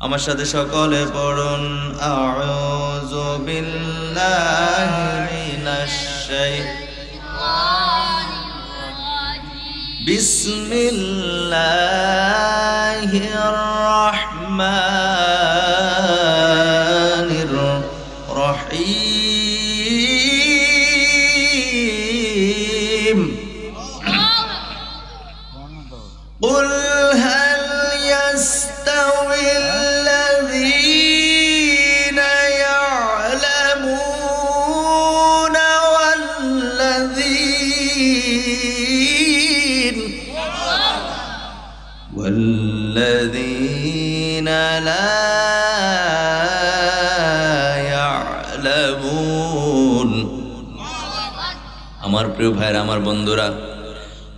আমার সাথে সকলে পড়ুন আউযু বিল্লাহি মিনাশ শাইতানির বিসমিল্লাহির রহমানির রহিম قل هل يستوي الذين يعلمون والذين لا يعلمون আমার প্রিয় ভাইরা, আমার বন্ধুরা,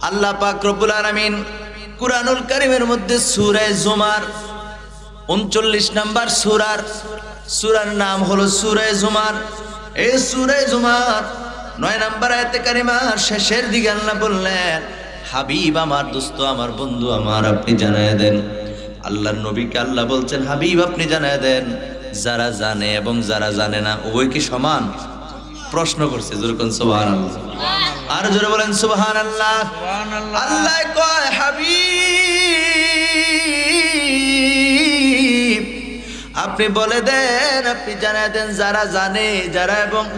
আল্লাহ পাক রব্বুল আলামিন কুরআনুল কারীমের মধ্যে সূরা জুমার 39 নম্বর সূরার নাম হলো সূরা জুমার। এই সূরা জুমার 9 নম্বর আয়াতে কারিমার শেষের দিকে আল্লাহ বললেন, হাবিব আমার, দোস্ত আমার, বন্ধু আমার, আপনি জানায় দেন। আল্লাহর নবীকে আল্লাহ বলছেন, হাবিব আপনি জানায় দেন, যারা জানে এবং যারা জানে না উভয় কি সমান? প্রশ্ন করছে। জোরে কোন সুবহানাল্লাহ, আর জোরে বলেন সুবহানাল্লাহ। আল্লাহ কয়, হাবিব আপনি বলে দেন, আপনি জানায় দেন, যারা জানে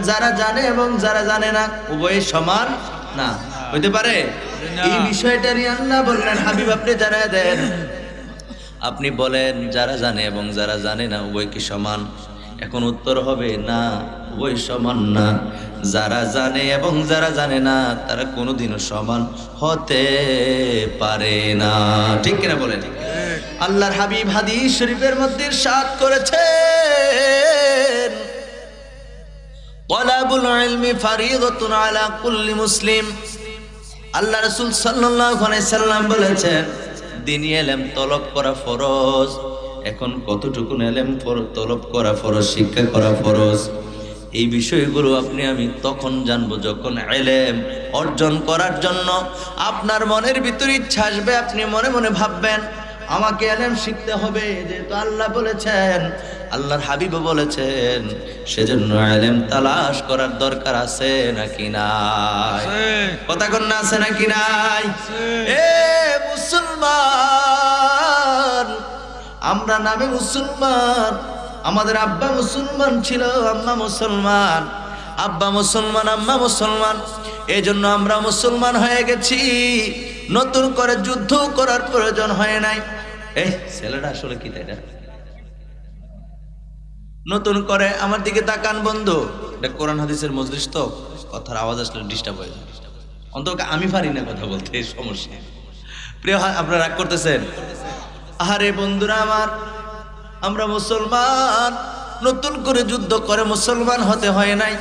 যারা জানে এবং যারা জানে না উভয় সমান না। হইতে পারে? এই বিষয়টারই আল্লাহ বললেন, হাবিব আপনি জানায় দেন, আপনি বলেন যারা জানে এবং যারা জানে না উভয় কি সমান? এখন উত্তর হবে না, উভয় সমান না। যারা জানে এবং যারা জানে না তারা কোনোদিনও সমান হতে পারে না। ঠিক কিনা বলেন? আল্লাহর হাবিব হাদিস শরীফের মধ্যে ইরশাদ করেছেন, তালাবুল ইলমি ফারিদাতুন আলা কুল্লি মুসলিম। আল্লাহ রাসূল সাল্লাল্লাহু আলাইহি সাল্লাম বলেছেন, দ্বীনি ইলম তলব করা ফরজ। এখন কতটুকু ইলম তলব করা ফরজ, শিক্ষা করা ফরজ, এই বিষয়গুলো আপনি আমি তখন জানবো যখন ইলম অর্জন করার জন্য আপনার মনের ভিতর ইচ্ছা আসবে। আপনি মনে মনে ভাববেন, আমাকে ইলম শিখতে হবে, যেহেতু আল্লাহ বলেছেন, আল্লাহর হাবিবও বলেছেন, সেজন্য ইলম তালাশ করার দরকার আছে নাকি নাই? কথা কোন না, আছে নাকি নাই? এ মুসলমান, আমরা নামে মুসলমান, আমাদের আব্বা মুসলমান ছিল, আম্মা মুসলমান, আব্বা মুসলমান, আম্মা মুসলমান, এই জন্য আমরা মুসলমান হয়ে গেছি। নতুন করে যুদ্ধ করার প্রয়োজন হয় নাই। এই ছেলেটা আসলে কি তাই না? নতুন করে আমার দিকে তাকান বন্ধু, এটা কোরআন হাদিসের মজলিস তো, কথার আওয়াজ আসলে ডিস্টার্ব হয়ে যায়। অন্তত আমি পারি না কথা বলতে, এই সমস্যা। প্রিয়, আপনারা রাগ করতেছেন? আরে বন্ধুরা আমার, আমরা মুসলমান, নতুন করে যুদ্ধ করে মুসলমান হতে হয় নাই,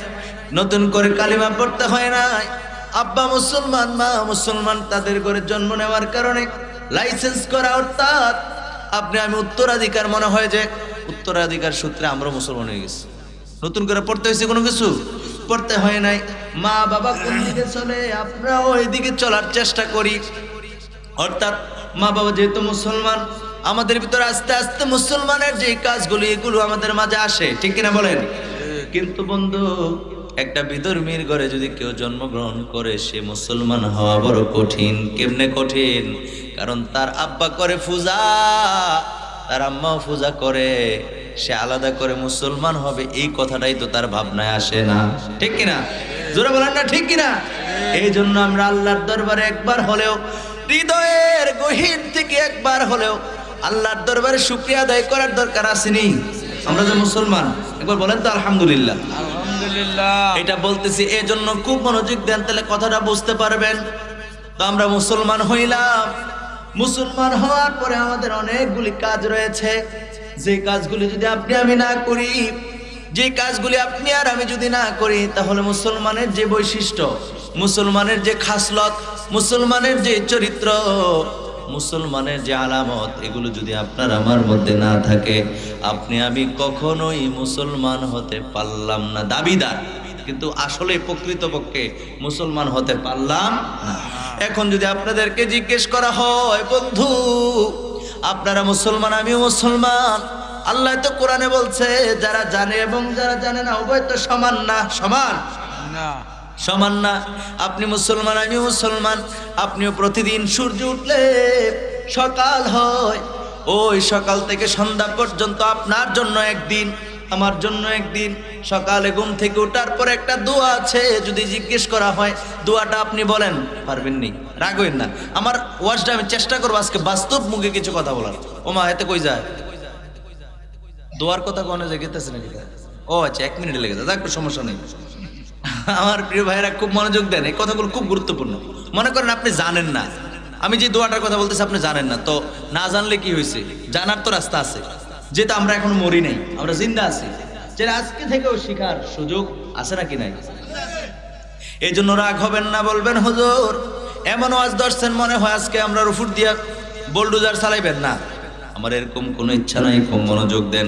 নতুন করে কালিমা পড়তে হয় নাই। আব্বা মুসলমান, মা মুসলমান, তাদের ঘরে জন্ম নেওয়ার কারণে লাইসেন্স করা, অর্থাৎ আপনি আমি উত্তরাধিকার, মনে হয় যে উত্তরাধিকার সূত্রে আমরা মুসলমান হয়ে গেছি। নতুন করে পড়তে হয়েছে? কোনো কিছু পড়তে হয় নাই। মা বাবা কোন দিকে চলে আমরা ওই দিকে চলার চেষ্টা করি, অর্থাৎ মা বাবা যেহেতু মুসলমান, আমাদের ভিতরে আস্তে আস্তে মুসলমানের যে কাজগুলো এগুলো আমাদের মাঝে আসে। ঠিক কিনা বলেন? কিন্তু বন্ধু, একটা বিধর্মীর ঘরে যদি কেউ জন্মগ্রহণ করে, সে মুসলমান হওয়া বড় কঠিন। কেমনে কঠিন? কারণ তার আব্বা করে পূজা, তার আম্মাও পূজা করে, সে আলাদা করে মুসলমান হবে এই কথাটাই তো তার ভাবনায় আসে না। ঠিক কিনা? জোরে বলেন না ঠিক কিনা? এই জন্য আমরা আল্লাহর দরবারে একবার হলেও, হৃদয়ের গহীন থেকে একবার হলেও আল্লাহর দরবারে শুকরিয়া আদায় করার দরকার আসেনি? আমরা যে মুসলমান, একবার বলেন তো আলহামদুলিল্লাহ। আলহামদুলিল্লাহ। এটা বলতেছি এই জন্য খুব মনোযোগ দেন, তাহলে কথাটা বুঝতে পারবেন। তো আমরা মুসলমান হইলাম, মুসলমান হওয়ার পরে আমাদের অনেকগুলি কাজ রয়েছে, যে কাজগুলি যদি আপনি আমি না করি, যে কাজগুলি আপনি আর আমি যদি না করি, তাহলে মুসলমানের যে বৈশিষ্ট্য, মুসলমানের যে খাসলত, মুসলমানের যে চরিত্র, মুসলমানের যে আলামত, এগুলো যদি আপনার আমার মধ্যে না থাকে, আপনি আমি কখনোই মুসলমান হতে পারলাম না। দাবিদার, কিন্তু আসলে প্রকৃতপক্ষে মুসলমান হতে পারলাম না। এখন যদি আপনাদেরকে জিজ্ঞেস করা হয়, বন্ধু আপনারা মুসলমান, আমিও মুসলমান। আল্লাহ তো কোরআনে বলছে যারা জানে এবং যারা জানে না উভয় তো সমান না, সমান না, সমান না। আপনি মুসলমান, আমিও মুসলমান। আপনিও প্রতিদিন সূর্য উঠলে সকাল হয়, ওই সকাল থেকে সন্ধ্যা পর্যন্ত আপনার জন্য একদিন, আমার জন্য একদিন। সকালে ঘুম থেকে ওঠার পর একটা দোয়া আছে, যদি জিজ্ঞেস করা হয় দোয়াটা আপনি বলেন, পারবেন নি? রাগ হইন না, আমার ওয়াজটা আমি চেষ্টা করবো আজকে বাস্তব মুখে কিছু কথা বলার। ওমা এতে কই যায় দোয়ার কথা কোনে জেগেতেছে নাকি? ও আচ্ছা, 1 মিনিট লেগে যায়, একটু সমস্যা নেই। আমার প্রিয় ভাইরা খুব মনোযোগ দেন, এই কথাগুলো খুব গুরুত্বপূর্ণ। মনে করেন আপনি জানেন না, আমি যে দোয়াটার কথা বলতেছি আপনি জানেন না, তো না জানলে কি হয়েছে? জানার তো রাস্তা আছে, যেটা আমরা এখন মরি নাই, আমরা জিন্দা আছি, যেটা আজকে থেকেও শিখার সুযোগ আছে নাকি নাই? এই জন্য রাগ হবেন না, বলবেন হুজুর এমন ওয়াজ ধরছেন মনে হয় আজকে আমরা রুফুট দিয়া বোলডুজার চালাইবেন না। আমার এরকম কোনো ইচ্ছা নাই, খুব মনোযোগ দেন।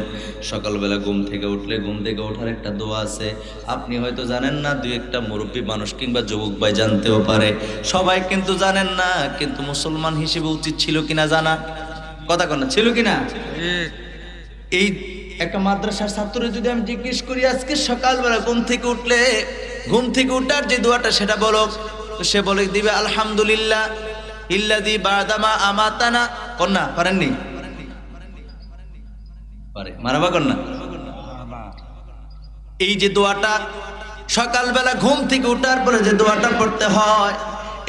সকালবেলা ঘুম থেকে উঠলে ঘুম থেকে ওঠার একটা দোয়া আছে, আপনি হয়তো জানেন না, দুই একটা মুরব্বী মানুষ কিংবা যুবক ভাই জানতেও পারে, সবাই কিন্তু জানেন না। কিন্তু মুসলমান হিসেবে উচিত ছিল কিনা জানা, কথা কন না, ছিল কিনা? এই একটা মাদ্রাসার ছাত্র যদি আমি জিজ্ঞেস করি আজকে সকালবেলা ঘুম থেকে উঠলে ঘুম থেকে উঠার যে দোয়াটা সেটা বলো, তো সে বলে দিবে আলহামদুলিল্লাহ ইল্লাযী বাদামা আমাতানা। কন্যা পারেননি? পারে, মারাবা কন্যা। এই যে দোয়াটা সকালবেলা ঘুম থেকে উঠার পরে যে দোয়াটা পড়তে হয়,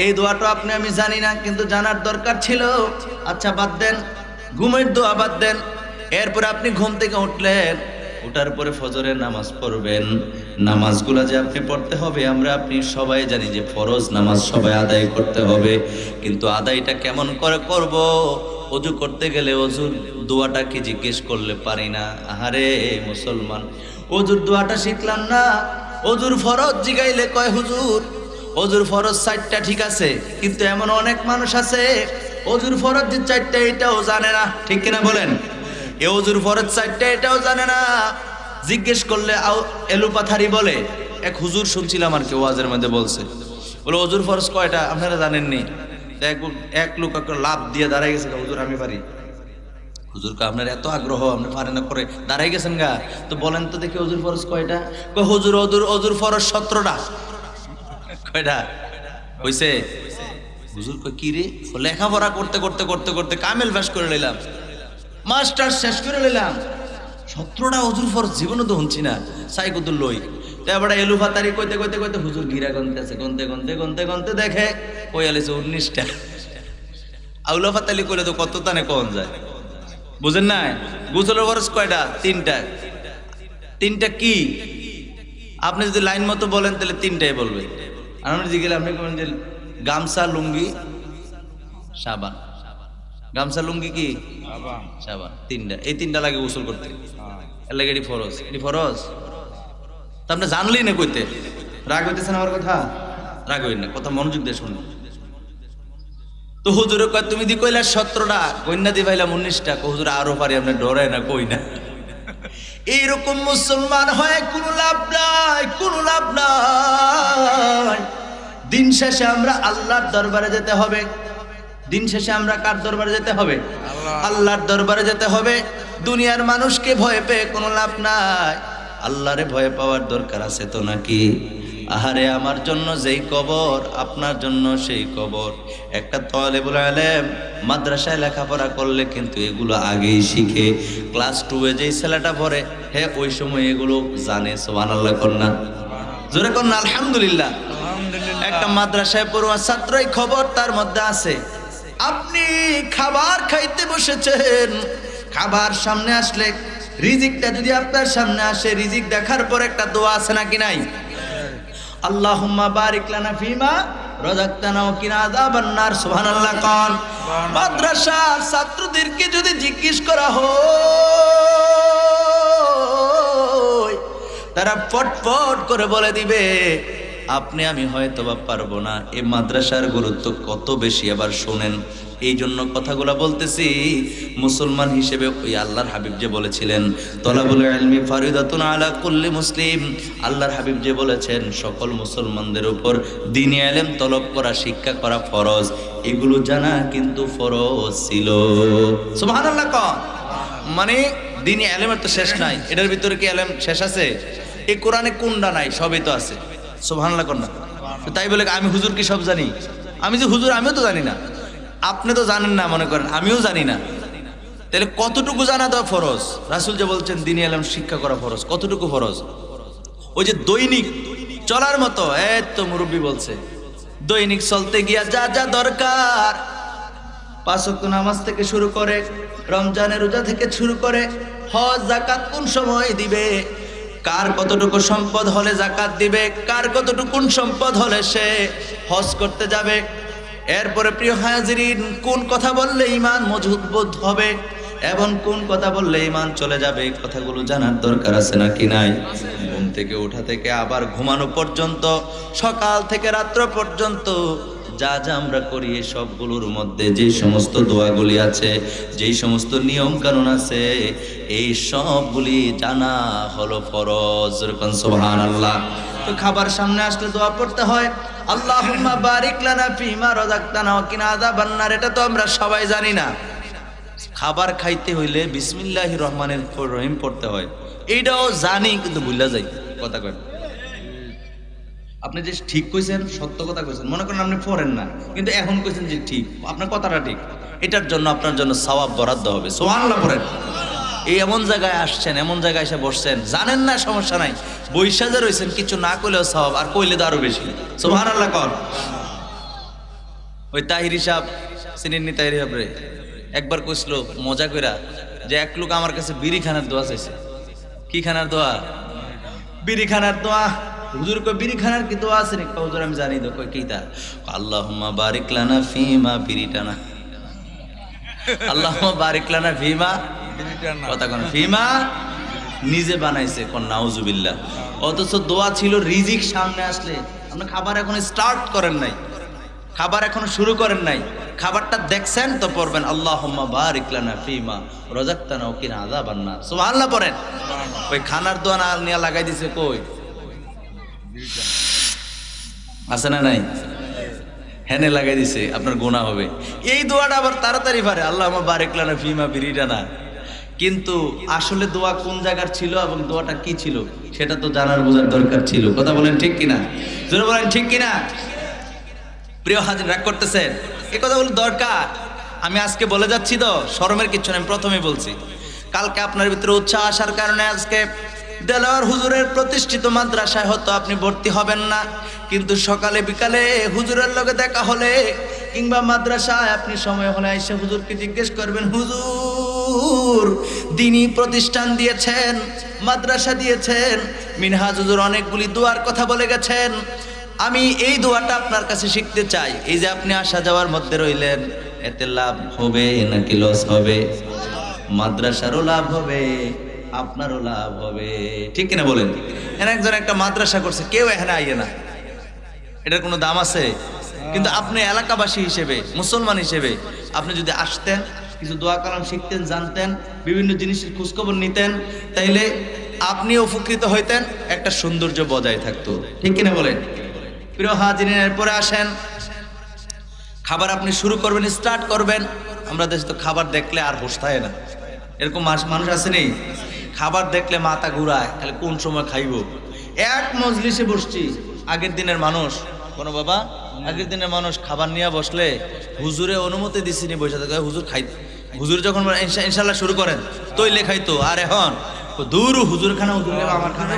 এই দোয়াটা আপনি আমি জানি না, কিন্তু জানার দরকার ছিল। আচ্ছা বাদ দেন, ঘুমের দোয়া বাদ দেন। এরপরে আপনি ঘুম থেকে উঠলেন, উঠার পরে ফজরের নামাজ পড়বেন। নামাজগুলা যে আপনি পড়তে হবে, আমরা আপনি সবাই জানি যে ফরজ নামাজ সবাই আদায় করতে হবে, কিন্তু আদায়টা কেমন করে করব? ওযু করতে গেলে ওযুর দোয়াটা কি জিজ্ঞেস করলে পারি না? আহারে মুসলমান, ওযুর দোয়াটা শিখলাম না। ওযুর ফরজ জিগাইলে কয় হুজুর ওযুর ফরজ 4টা ঠিক আছে, কিন্তু এমন অনেক মানুষ আছে ওযুর ফরজ যে 4টা এটাও জানে না, ঠিক কিনা বলেন? এ ওযুর ফরজ 4টা এটাও জানে না। জিজ্ঞেস করলে এলুপাথারি বলে। এক হুজুর শুনছিলাম আর কি ওয়াজের মধ্যে বলছে, বলে ওযুর ফরজ কয়টা আপনারা জানেননি? এক লোক লাভ দিয়ে দাঁড়াই গেছে, হুজুর আমি পারি। হুজুর কা আপনার এত আগ্রহ, আপনি পারেন না, করে দাঁড়াই গেছেন গা, তো বলেন তো দেখি ওযুর ফরজ কয়টা? কয় হুজুর ওযুর ফরজ 17টা। কয়টা হইছে? হুজুর কয় কি রে? লেখাপড়া করতে করতে করতে করতে কামেল পাস করে নিলাম, মাস্টার শেষ করে নিলাম, 17টা ওযুর ফরজ জীবনে তো শুনছি না, সাইকুদুল লই। তারপরে এলুফাতারি কইতে কইতে কইতে হুজুর গিরা গনতে আছে, গনতে গনতে গনতে গনতে দেখে কই আলেছে 19টা। আউলাফাতালি কইলে তো কত তানে কোন যায়, বুঝেন না? গোসলের ফরজ কয়টা? 3টা। 3টা কি? আপনি যদি লাইন মতো বলেন তাহলে 3টাই বলবে। আর আমি যদি গেলে আপনি বলেন যে গামছা লুঙ্গি সাবান, গামছা লুঙ্গি কি সাবান, 3টা। এই 3টা লাগে গোসল করতে, এর লাগে এটি ফরজ। এটি ফরজ তা আপনি জানলেই না কইতে। রাগ হইতেছেন আমার কথা? রাগ হইন না, কথা মনোযোগ দিয়ে শুনুন। তো হুজুরে কয় তুমি দি কইলা 17টা, কন্যা দি ভাইলাম 19টা। হুজুর আরো পারি, আপনি ডরায় না কই না। এইরকম মুসলমান হয় কোনো লাভ নাই, কোনো লাভ নাই। দিন শেষে আমরা আল্লাহর দরবারে যেতে হবে। দিন শেষে আমরা কার দরবারে যেতে হবে? আল্লাহর দরবারে যেতে হবে। দুনিয়ার মানুষকে ভয় পেয়ে কোনো লাভ নাই, আল্লাহরে ভয় পাওয়ার দরকার আছে তো নাকি? আহারে আমার জন্য যেই কবর, আপনার জন্য সেই কবর। একটা তালেবুল ইলম মাদ্রাসায় লেখাপড়া করলে কিন্তু এগুলো আগেই শিখে। ক্লাস 2-এ যেই ছেলেটা পড়ে, হ্যাঁ ওই সময় এগুলো জানে। সুবহানাল্লাহ কন্যা, জোরে কন্যা আলহামদুলিল্লাহ। একটা মাদ্রাসায় পড়ুয়া ছাত্রই খবর তার মধ্যে আছে। আপনি খাবার খাইতে বসেছেন, খাবার সামনে আসলে রিজিকটা যদি আপনার সামনে আসে, রিজিক দেখার পর একটা দোয়া আছে নাকি নাই? আল্লাহুম্মা বারিক লানা ফিমা রাযাকতানা ওয়া কিনা আযাবান নার। সুবহানাল্লাহ কোন। মাদ্রাসার ছাত্রদেরকে যদি জিজ্ঞেস করা হয়, তারা ফটফট করে বলে দিবে আপনি আমি হয়তো বা পারবো না। এই মাদ্রাসার গুরুত্ব কত বেশি আবার শোনেন। এই জন্য কথাগুলো বলতেছি, মুসলমান হিসেবে ওই আল্লাহর হাবিব যে বলেছিলেন তলাবুল ইলমি ফারিদাতুন আলা কুল্লি মুসলিম, আল্লাহর হাবিব যে বলেছেন সকল মুসলমানদের উপর দ্বীনি ইলম তলব করা, শিক্ষা করা ফরজ। এগুলো জানা কিন্তু ফরজ ছিল। সুবহানাল্লাহ কন। মানে দিনই এলেমের তো শেষ নাই, এটার ভিতরে কি এলেম শেষ আছে? এই কোরআনে কোনটা নাই? সবই তো আছে। সুবহানাল্লাহ কন না। তাই বলে আমি হুজুর কি সব জানি? আমি যে হুজুর আমিও তো জানি না, আপনি তো জানেন না মনে করেন, আমিও জানি না। তাহলে কতটুকু জানা দেওয়া ফরজ? রাসূল যে বলছেন দিনই এলেম শিক্ষা করা ফরজ, কতটুকু ফরজ? ওই যে দৈনিক চলার মতো, এই তো মুরব্বী বলছে দৈনিক চলতে গিয়া যা যা দরকার, 5 ওয়াক্ত নামাজ থেকে শুরু করে, রমজানের রোজা থেকে শুরু করে, হজ যাকাত কোন সময় দিবে, কার কতটুকু সম্পদ হলে যাকাত দিবে, কার কতটুকু সম্পদ হলে সে হজ করতে যাবে, এরপরে প্রিয় হাজিরিন কোন কথা বললে ঈমান মজবুত হবে এবং কোন কথা বললে ঈমান চলে যাবে, কথাগুলো জানার দরকার আছে নাকি নাই? ঘুম থেকে ওঠা থেকে আবার ঘুমানো পর্যন্ত, সকাল থেকে রাত্র পর্যন্ত যা যা আমরা করি এই সবগুলোর মধ্যে যে সমস্ত দোয়াগুলি আছে, যেই সমস্ত নিয়ম কানুন আছে, এই সবগুলি জানা হলো ফরজ। সুবহানাল্লাহ। তো খাবার সামনে আসলে দোয়া পড়তে হয়, আল্লাহুম্মা বারিক লানা ফিমা রাযাকতানা ওয়া কিনা আযাবান নার। এটা তো আমরা সবাই জানি না। খাবার খাইতে হইলে বিসমিল্লাহির রহমানির রহিম পড়তে হয়, এইটাও জানি কিন্তু ভুলে যাই। কথা কয় আপনি যে ঠিক কইছেন, সত্য কথা কইছেন, মনে করেন আপনি পড়েন না কিন্তু এখন কইছেন যে ঠিক, আপনার কথাটা ঠিক, এটার জন্য আপনার জন্য সওয়াব বরাদ্দ হবে। সুবহানাল্লাহ পড়েন। এই এমন জায়গায় আসছেন, এমন জায়গায় এসে বসছেন, জানেন না সমস্যা নাই, বৈশা যে রয়েছেন, কিছু না কইলেও সওয়াব, আর কইলে তো আরো বেশি। সুবহানাল্লাহ কর। ওই তাহিরি সাহেব, চিনেননি তাহিরি সাহেব রে? একবার কইছিল মজা কইরা যে এক লোক আমার কাছে বিড়ি খানার দোয়া চাইছে। কি খানার দোয়া? বিড়ি খানার দোয়া। হুজুর কই বিড়ি খানার কি দোয়া আছে নাকি? হুজুর আমি জানি তো। কই কিটা? আল্লাহুম্মা বারিক লানা ফিমা বিরিটানা, আল্লাহুম্মা বারিক লানা ফিমা বিরিটানা। কথা কোন ফিমা নিজে বানাইছে, কোন নাউজুবিল্লাহ। অথচ দোয়া ছিল রিজিক সামনে আসলে। আপনি খাবার এখন স্টার্ট করেন নাই, খাবার এখনো শুরু করেন নাই, খাবারটা দেখছেন তো পড়বেন আল্লাহুম্মা বারিক লানা ফিমা রাযাকতানা ওয়া কিনা আযাবান নার। সুবহানাল্লাহ পড়েন। ওই খানার দোয়া না নিয়ে লাগাই দিছে কই? আছে না নাই? হেনে লাগাই দিছে, আপনার গুনাহ হবে। এই দোয়াটা আবার তাড়াতাড়ি পারে, আল্লাহুম্মা বারিক লানা ফিমা বিরিটানা। কিন্তু আসলে দোয়া কোন জায়গার ছিল এবং দোয়াটা কি ছিল সেটা তো জানার বোঝার দরকার ছিল। কথা বলেন ঠিক কিনা? জোরে বলেন ঠিক কিনা? প্রিয় হাজির, রাগ করতেছেন? এই কথা বলে দরকার। আমি আজকে বলে যাচ্ছি তো, শরমের কিচ্ছু নেই, আমি প্রথমেই বলছি। কালকে আপনার ভিতরে উৎসাহ আসার কারণে আজকে দেলোয়ার হুজুরের প্রতিষ্ঠিত মাদ্রাসায় হয়তো আপনি ভর্তি হবেন না, কিন্তু সকালে বিকালে হুজুরের লগে দেখা হলে কিংবা মাদ্রাসায় আপনি সময় হলে এসে হুজুরকে জিজ্ঞেস করবেন, হুজুর দ্বীনি প্রতিষ্ঠান দিয়েছেন, মাদ্রাসা দিয়েছেন, মিনহাজ হুজুর অনেকগুলি দোয়ার কথা বলে গেছেন, আমি এই দোয়াটা আপনার কাছে শিখতে চাই। এই যে আপনি আসা যাওয়ার মধ্যে রইলেন, এতে লাভ হবে নাকি লস হবে? মাদ্রাসারও লাভ হবে, আপনারও লাভ হবে, ঠিক কিনা বলেন? এখানে একজন একটা মাদ্রাসা করছে, কেউ এখানে আইয়ে না, এটার কোনো দাম আছে? কিন্তু আপনি এলাকাবাসী হিসেবে, মুসলমান হিসেবে আপনি যদি আসতেন, কিছু দোয়া কালাম শিখতেন, জানতেন, বিভিন্ন জিনিসের খোঁজখবর নিতেন, তাইলে আপনি উপকৃত হইতেন, একটা সৌন্দর্য বজায় থাকতো, ঠিক কিনা বলেন? প্রিয় হাজিরিন, এরপরে আসেন, খাবার আপনি শুরু করবেন, স্টার্ট করবেন। আমরা দেশে তো খাবার দেখলে আর হোশ থাকে না, এরকম মানুষ আসেনি? খাবার দেখলে মাথা ঘুরায়, তাহলে কোন সময় খাইব। এক মজলিসে বসছি, আগের দিনের মানুষ, কোনো বাবা আগের দিনের মানুষ খাবার নিয়ে বসলে হুজুরে অনুমতি দিছিনি বসে থাকে, হুজুর খাই, হুজুর যখন ইনশাল্লাহ শুরু করেন তৈলে খাইতো। আর এখন দূর হুজুর খানা, হুজুর আমার খানা,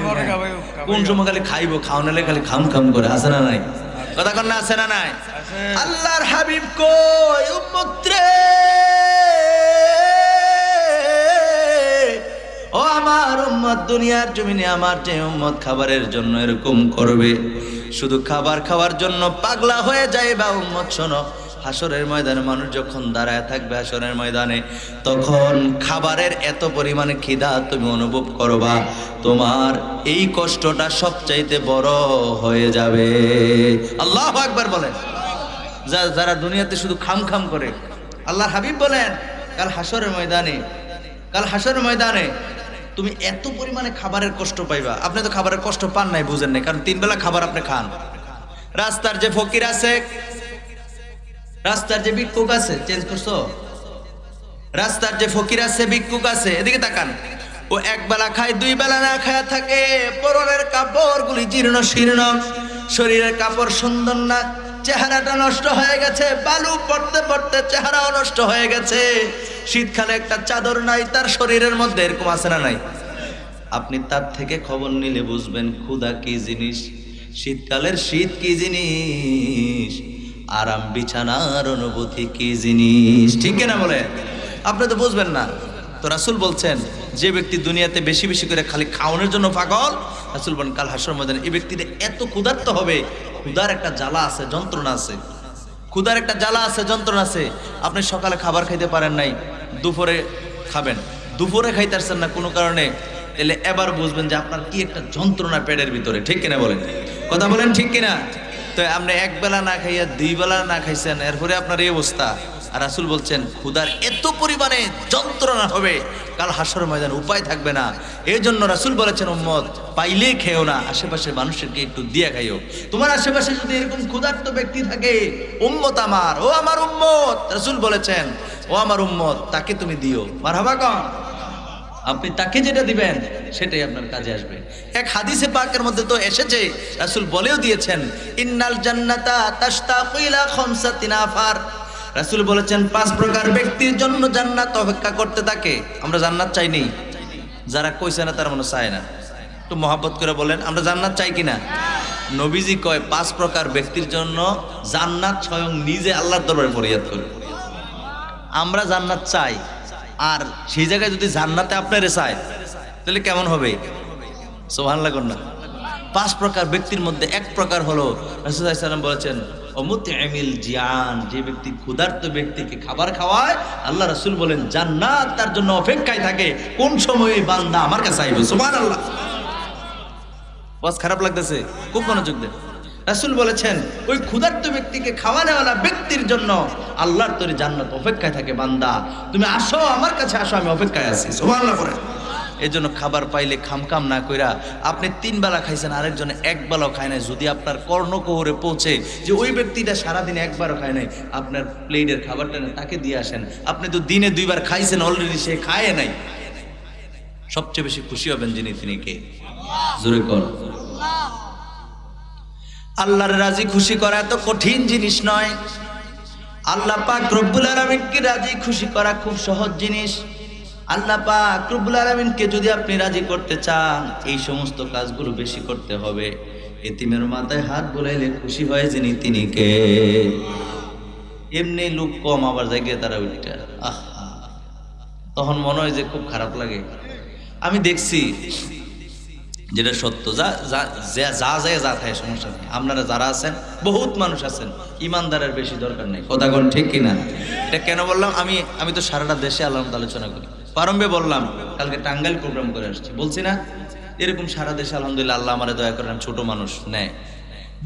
কোন সময় খালি খাইবো, খাওয়ালে খালি খাম খাম করে। আছে না নাই? কথা কন না, আছে না নাই? আল্লাহর হাবিব কই, উম্মত রে ও আমার উম্মত, দুনিয়ার জমিনে আমার যে উম্মত খাবারের জন্য এরকম করবে, শুধু খাবার খাওয়ার জন্য পাগলা হয়ে যায় বা উম্মত, শোনো, হাসরের ময়দানে মানুষ যখন দাঁড়ায় থাকবে হাসরের ময়দানে, তখন খাবারের এত পরিমাণে খিদা তুমি অনুভব করবা, তোমার এই কষ্টটা সবচাইতে বড় হয়ে যাবে। আল্লাহু আকবার বলেন। যারা দুনিয়াতে শুধু খাম খাম করে, আল্লাহর হাবিব বলেন কাল হাসরের ময়দানে, কাল হাসরের ময়দানে তুমি এত পরিমাণে খাবারের কষ্ট পাইবা। আপনি তো খাবারের কষ্ট পান নাই, বুঝেন নাই, কারণ 3 বেলা খাবার আপনি খান। রাস্তার যে ফকির আছে, রাস্তার যে ভিক্ষুক আছে, চেঞ্জ করছো, রাস্তার যে ফকির আছে, ভিক্ষুক আছে, এদিকে তাকান। ও এক বেলা খায়, দুই বেলা না খায়া থাকে, পরনের কাপড়গুলি জীর্ণ শীর্ণ, শরীরের কাপড় সুন্দর না, চেহারাটা নষ্ট হয়ে গেছে, বালু পড়তে পড়তে চেহারাও নষ্ট হয়ে গেছে, শীতকালে একটা চাদর নাই তার শরীরের মধ্যে, এরকম আছে না নাই? আপনি তার থেকে খবর নিলে বুঝবেন ক্ষুধা কি জিনিস, শীতকালের শীত কি জিনিস, আরাম বিছানার অনুভূতি কি জিনিস, ঠিক কিনা বলে? আপনি তো বুঝবেন না। তো রাসূল বলছেন যে ব্যক্তি দুনিয়াতে বেশি বেশি করে খালি খাওয়ানোর জন্য পাগল, রাসূল বলেন কাল হাসরের ময়দানে এই ব্যক্তিটা এত ক্ষুধার্ত হবে, ক্ষুধার একটা জ্বালা আছে, যন্ত্রণা আছে, ক্ষুধার একটা জ্বালা আছে, যন্ত্রণা আছে। আপনি সকালে খাবার খাইতে পারেন নাই, দুপুরে খাবেন, দুপুরে খাইতেছেন না কোনো কারণে, তাহলে এবার বুঝবেন যে আপনার কি একটা যন্ত্রণা পেটের ভিতরে, ঠিক কিনা বলেন? কথা বলেন ঠিক কিনা? তো আপনি এক বেলা না খাইয়া দুই বেলা না খাইছেন, এরপরে আপনার এই অবস্থা। আর রাসূল বলছেন ক্ষুধার এত পরিমাণে যন্ত্রণা হবে কাল হাসরের ময়দানে, উপায় থাকবে না। এই জন্য রাসূল বলেছেন উম্মত পাইলে খেও না, আশেপাশের মানুষকে একটু দিয়া খাইও। তোমার আশেপাশে যদি এরকম ক্ষুধার্ত ব্যক্তি থাকে, উম্মত আমার, ও আমার উম্মত, রাসূল বলেছেন ও আমার উম্মত, তাকে তুমি দিও। মারহাবা কন, আপনি তাকে যেটা দিবেন সেটাই আপনার কাজে আসবে। এক হাদিসে পাকের মধ্যে তো এসেছে, রাসূল বলেও দিয়েছেন ইন্নাল জান্নাতা তাশতাকু ইলা খামসাতি নাফার, রাসূল বলেছেন 5 প্রকার ব্যক্তির জন্য জান্নাত অপেক্ষা করতে থাকে। আমরা জান্নাত চাই নি? যারা কইছে না তার মনে চায় না, একটু মহব্বত করে বলেন আমরা জান্নাত চাই কিনা? নবীজি কয় 5 প্রকার ব্যক্তির জন্য জান্নাত স্বয়ং নিজে আল্লাহর দরবারে ফরিয়াদ করে। আমরা জান্নাত চাই, আর সেই জায়গায় যদি জান্নাতে আপনারে চায় তাহলে কেমন হবে? সুবহানাল্লাহ কন্যা। 5 প্রকার ব্যক্তির মধ্যে এক প্রকার হলো, রাসূল সাল্লাল্লাহু আলাইহি ওয়াসাল্লাম বলেছেন অমুতঈমিল জিয়ান, যে ব্যক্তি ক্ষুধার্ত ব্যক্তিকে খাবার খাওয়ায়, আল্লাহ রাসূল বলেন জান্নাত তার জন্য অপেক্ষায় থাকে, কোন সময় এই বান্দা আমার কাছে আইবে। সুবহানাল্লাহ। বাস খারাপ লাগতেছে, খুব মনোযোগ দেন। রাসূল বলেছেন ওই ক্ষুধার্ত ব্যক্তিকে খাওয়ানোওয়ালা ব্যক্তির জন্য আল্লাহর তৈরি জান্নাত অপেক্ষায় থাকে, বান্দা তুমি আসো আমার কাছে আসো, আমি অপেক্ষায় আছি। সুবহানাল্লাহ করে। এই জন্য খাবার পাইলে খামখাম না কইরা, আপনি 3 বেলা খাইছেন, আরেকজনে এক বেলাও খায় নাই, যদি আপনার কর্ণকুহরে পৌঁছে যে ওই ব্যক্তিটা সারাদিনে একবারও খায় নাই, আপনার প্লেটের খাবারটা তাকে দিয়ে আসেন। আপনি তো দিনে 2 বার খাইছেন অলরেডি, সে খায় নাই, সবচেয়ে বেশি খুশি হবেন যিনি, তিনি কে? জোরে কর। আল্লাহর রাজি খুশি করা এত কঠিন জিনিস নয়। আল্লাহ পাক রব্বুল আলামিনকে রাজি খুশি করা খুব সহজ জিনিস। আল্লাহ পাক রব্বুল আলামিনকে যদি আপনি রাজি করতে চান, এই সমস্ত কাজগুলো বেশি করতে হবে। এতিমের মাথায় হাত বুলাইলে খুশি হয় যিনি, তিনি কে? এমনি লোক কম, আবার জায়গায় তারা উল্টা, আহা, তখন মনে হয় যে খুব খারাপ লাগে। আমি দেখছি যেটা সত্য, যা থাকে সমস্যা নেই। আপনারা যারা আছেন, বহুত মানুষ আছেন, ইমানদারের বেশি দরকার নেই। কথা কোন ঠিক কিনা? এটা কেন বললাম? আমি তো সারাটা দেশে আল্লাহ আলোচনা করি। প্রারম্ভে বললাম কালকে টাঙ্গাইল প্রোগ্রাম করে আসছি, বলছি না এরকম সারা দেশে আলহামদুলিল্লাহ আল্লাহ আমারে দয়া করেন, ছোট মানুষ নেয়।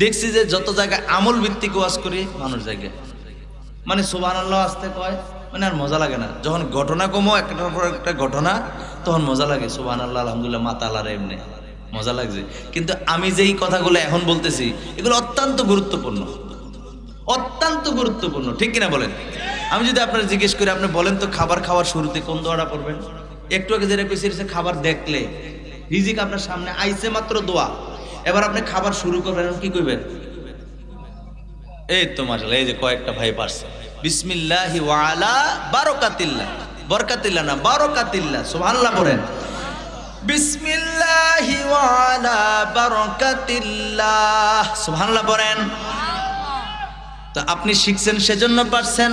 দেখছি যে যত জায়গায় আমল ভিত্তিক ওয়াজ করি, মানুষ জায়গায় মানে সুবহানাল্লাহ আসতে কয়, মানে আর মজা লাগে না। যখন ঘটনা কমো একটার পর একটা ঘটনা, তখন মজা লাগে। সুবহানাল্লাহ আলহামদুলিল্লাহ মা তাআলার এমনি মজা লাগছে। কিন্তু আমি যেই কথাগুলো এখন বলতেছি, এগুলো অত্যন্ত গুরুত্বপূর্ণ, অত্যন্ত গুরুত্বপূর্ণ, ঠিক কিনা বলেন? আমি যদি আপনারা জিজ্ঞেস করি, আপনি বলেন তো খাবার খাওয়ার শুরুতে কোন দোয়াটা পড়বেন? একটু আগে যেটা কইছি, খাবার দেখলে রিজিক আপনার সামনে আইছে মাত্র দোয়া। এবার আপনি খাবার শুরু করবেন, কি কইবেন? এই তো মাশাআল্লাহ, এই যে কয়েকটা ভাই পারছে, বিসমিল্লাহি ওয়া আলা বারাকাতিল্লাহ, বরকাতিল্লাহ না বারাকাতিল্লাহ। সুবহানাল্লাহ পড়েন, বিসমিল্লাহি ওয়া আলা বারাকাতিল্লাহ। সুবহানাল্লাহ পড়েন। তো আপনি শিখছেন সেজন্য পারছেন,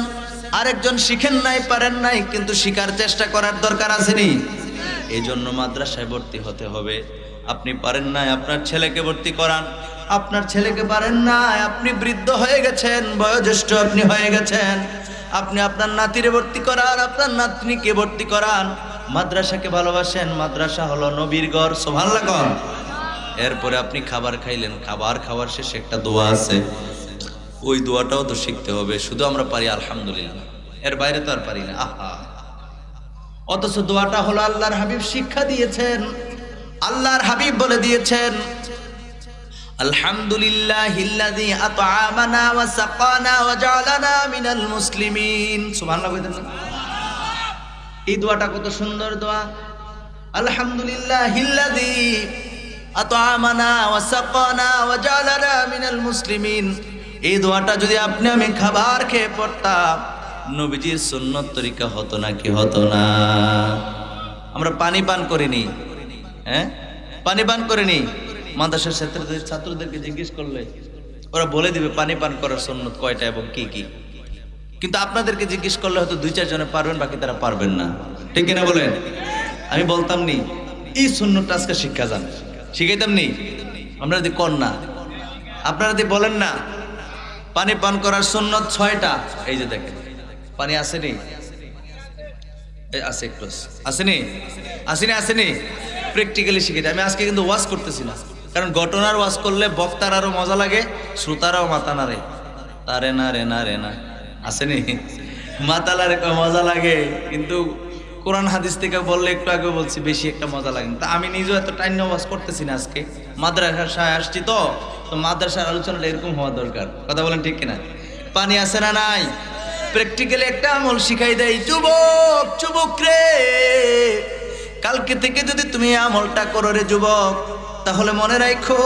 আরেকজন শিখেন নাই, পারেন নাই, কিন্তু শিখার চেষ্টা করার দরকার আছে নি? এই জন্য মাদ্রাসায় ভর্তি হতে হবে। আপনি পারেন নাই, আপনার ছেলেকে ভর্তি করান। আপনার ছেলেকে পারেন নাই, আপনি বৃদ্ধ হয়ে গেছেন, বয়োজ্যেষ্ঠ আপনি হয়ে গেছেন, আপনি আপনার নাতিরে ভর্তি করান, আপনার নাতনিকে ভর্তি করান। মাদ্রাসাকে ভালোবাসেন, মাদ্রাসা হলো নবীর ঘর। সুবহানাল্লাহ কর। এরপরে আপনি খাবার খাইলেন, খাবার খাওয়ার শেষে একটা দোয়া আছে, ওই দোয়াটাও তো শিখতে হবে। শুধু আমরা পারি আলহামদুলিল্লাহ, এর বাইরে তো আর পারি না। আহা, অথচ দোয়াটা হলো আল্লাহর হাবিব শিক্ষা দিয়েছেন। আল্লাহর হাবিব বলে দিয়েছেন, আলহামদুলিল্লাহিল্লাযী আত'আমানা ওয়া সাকানা ওয়া জা'লানা মিনাল মুসলিমিন। সুবহানাল্লাহ কইতেন না? এই দোয়াটা কত সুন্দর দোয়া। আলহামদুলিল্লাহিল্লাযী আত'আমানা ওয়া সাকানা ওয়া জা'লানা মিনাল মুসলিমিন। এই দোয়াটা যদি আপনি আমি খাবার খেয়ে পড়তাম, নবীজির সুন্নত তরিকা হতো না কি হতো না? আমরা পানি পান করিনি, হ্যাঁ পানি পান করিনি। মাদ্রাসার ছাত্রদেরকে জিজ্ঞেস করলে ওরা বলে দিবে পানি পান করার সুন্নত কয়টা এবং কি কি। কিন্তু আপনাদেরকে জিজ্ঞেস করলে হয়তো 2-4 জনে পারবেন, বাকি তারা পারবেন না। ঠিক কিনা বলেন? আমি বলতাম নি এই সুন্নতটা আজকে শিক্ষা যান, শিখাইতাম নি। আমরা যদি কর না, আপনারা যদি বলেন না পানি পান করার সুন্নত 6টা, এই যে দেখেন পানি আসেনি, আছে একটু আসেনি, আসেনি, আসেনি, প্র্যাকটিক্যালি শিখেছি। আমি আজকে কিন্তু ওয়াজ করতেছি না, কারণ ঘটনার ওয়াজ করলে বক্তার আরো মজা লাগে, শ্রোতারাও মাথা নাড়ে, তারে না রে না রে না, আসেনি, মাথা নাড়ে মজা লাগে। কিন্তু কোরআন হাদিস থেকে বললে একটু আগে বলছি বেশি একটা মজা লাগে না। তা আমি নিজেও এত টাইম ওয়াজ করতেছি না, আজকে মাদ্রাসায় আসছি তো মাদ্রাসার আলোচনাটা এরকম হওয়া দরকার। কথা বলেন ঠিক কিনা? পানি আছে না নাই? প্র্যাকটিক্যালি একটা আমল শিখাই দেয়। যুবক, যুবক রে, কালকে থেকে যদি তুমি আমলটা করো রে যুবক, তাহলে মনে রাখো,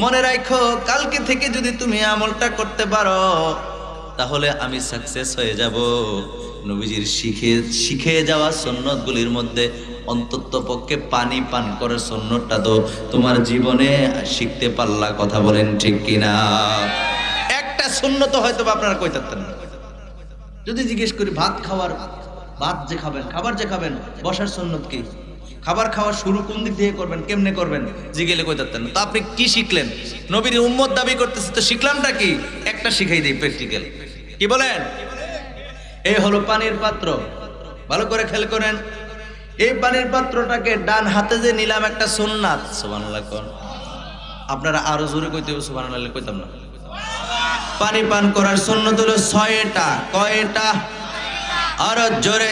মনে রাখো, কালকে থেকে যদি তুমি আমলটা করতে পারো তাহলে আমি সাকসেস হয়ে যাব। নবীজির শিখে যাওয়া সুন্নতগুলির মধ্যে অন্তত পক্ষে পানি পান করার সুন্নতটা তো তোমার জীবনে শিখতে পারলা। কথা বলেন ঠিক কিনা? একটা সুন্নত হয়তো আপনারা কইতে পারতেন না। যদি জিজ্ঞেস করি ভাত খাওয়ার, ভাত যে খাবেন, খাবার যে খাবেন, বসার সুন্নত কি? খাবার খাওয়া শুরু কোন দিক দিয়ে করবেন, কেমনে করবেন, জিজ্ঞেলে কইতে পারতেন না। তো আপনি কি শিখলেন? নবীর উম্মত দাবি করতেছে, তো শিখলামটা কি? একটা শিখাই দিই প্র্যাকটিক্যাল। কি বলেন? এই হলো পানির পাত্র। ভালো করে খেয়াল করেন, এই পানির পাত্রটাকে ডান হাতে যে নিলাম একটা সুন্নাত। সুবহানাল্লাহ কোন? আপনারা আরো জোরে কইতে হবে, সুবহানাল্লাহ কইতাম না। পানি পান করার সুন্নত হলো 6টা। কয়টা? আরো জোরে